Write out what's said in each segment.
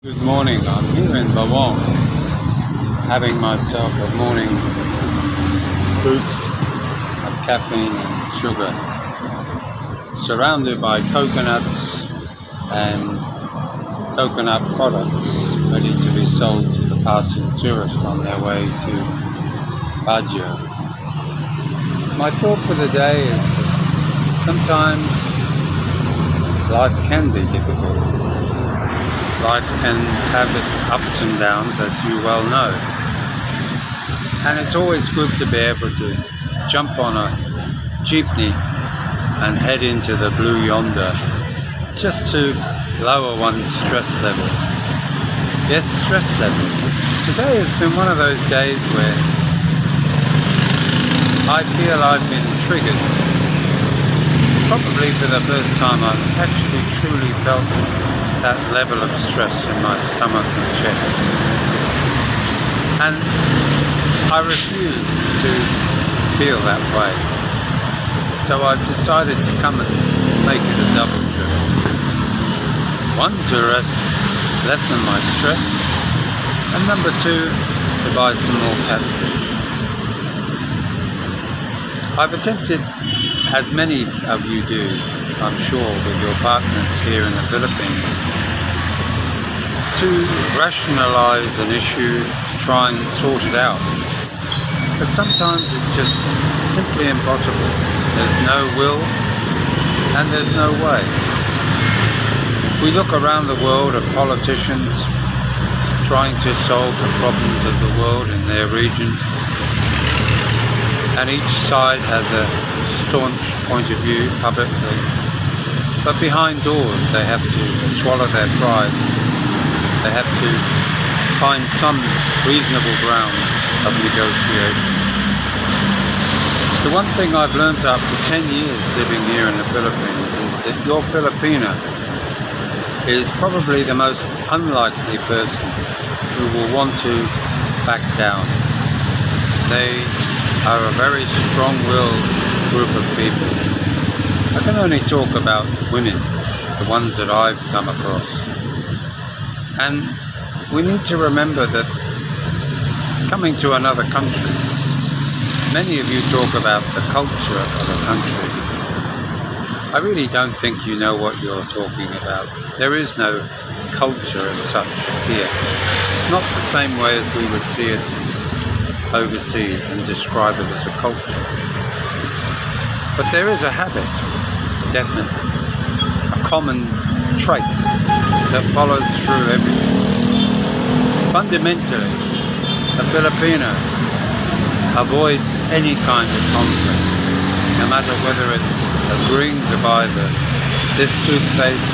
Good morning, I'm here in Bawang having myself a morning boost of caffeine and sugar, surrounded by coconuts and coconut products ready to be sold to the passing tourists on their way to Baguio. My thought for the day is that sometimes life can be difficult. Life can have its ups and downs, as you well know. And it's always good to be able to jump on a jeepney and head into the Blue Yonder, just to lower one's stress level. Yes, stress level. Today has been one of those days where I feel I've been triggered. Probably for the first time I've actually truly felt that level of stress in my stomach and chest, and I refuse to feel that way, so I've decided to come and make it a double trip. One, to lessen my stress, and number two, to buy some more cat food. I've attempted, as many of you do, I'm sure, with your partners here in the Philippines, to rationalize an issue, try and sort it out. But sometimes it's just simply impossible. There's no will and there's no way. We look around the world at politicians trying to solve the problems of the world in their region, and each side has a staunch point of view publicly. But behind doors, they have to swallow their pride. They have to find some reasonable ground of negotiation. The one thing I've learned after 10 years living here in the Philippines is that your Filipino is probably the most unlikely person who will want to back down. They are a very strong-willed group of people. I can only talk about women, the ones that I've come across. And we need to remember that coming to another country, many of you talk about the culture of a country. I really don't think you know what you're talking about. There is no culture as such here. Not the same way as we would see it overseas and describe it as a culture. But there is a habit, definitely, a common trait that follows through everything. Fundamentally, the Filipino avoids any kind of conflict, no matter whether it's agreeing to buy this toothpaste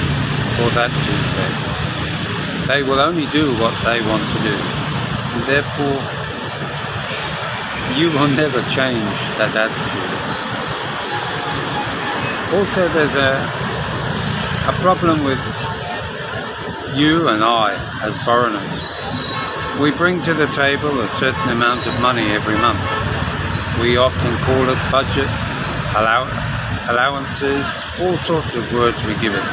or that toothpaste. They will only do what they want to do, and therefore you will never change that attitude. Also, there's a problem with you and I as foreigners. We bring to the table a certain amount of money every month. We often call it budget, allowances, all sorts of words we give it.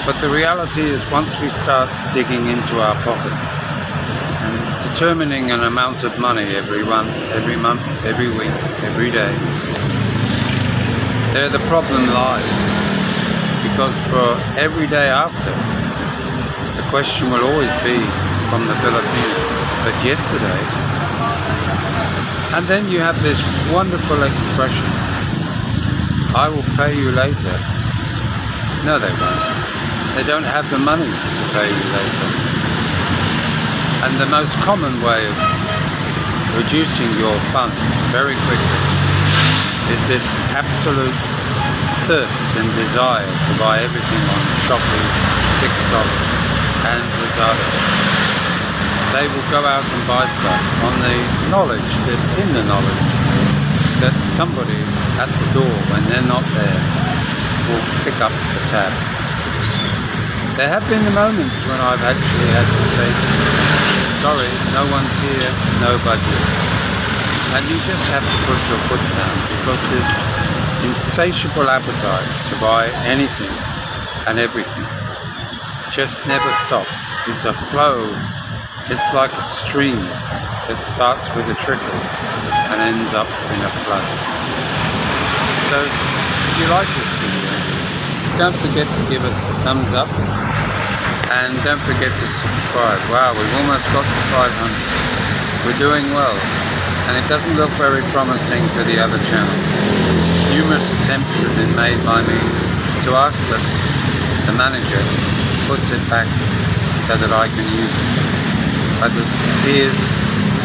But the reality is, once we start digging into our pocket and determining an amount of money every month, every week, every day, there the problem lies. Because for every day after, the question will always be from the Philippines, but yesterday. And then you have this wonderful expression, I will pay you later. No, they won't. They don't have the money to pay you later. And the most common way of reducing your funds very quickly is this absolute thirst and desire to buy everything on Shopee, TikTok and Lazada. They will go out and buy stuff on the knowledge that somebody at the door, when they're not there, will pick up the tab. There have been the moments when I've actually had to say, sorry, no one's here, no budget. And you just have to put your foot down, because there's insatiable appetite to buy anything and everything. Just never stops. is a flow. It's like a stream. It starts with a trickle and ends up in a flow. So if you like this video, don't forget to give it a thumbs up and don't forget to subscribe. Wow, we've almost got to 500. We're doing well, and it doesn't look very promising for the other channel. Numerous attempts have been made by me to ask that the manager puts it back so that I can use it. But it appears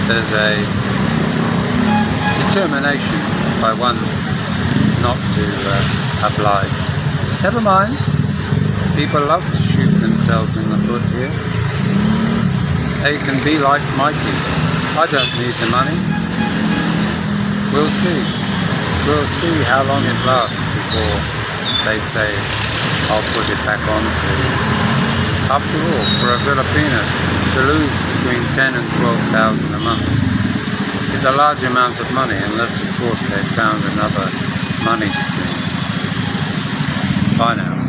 there's a determination by one not to oblige. Never mind. People love to shoot themselves in the foot here. They can be like Mikey. I don't need the money. We'll see. We'll see how long it lasts before they say I'll put it back on for you. After all, for a Filipino to lose between 10 and 12,000 a month is a large amount of money, unless of course they've found another money stream. Bye now.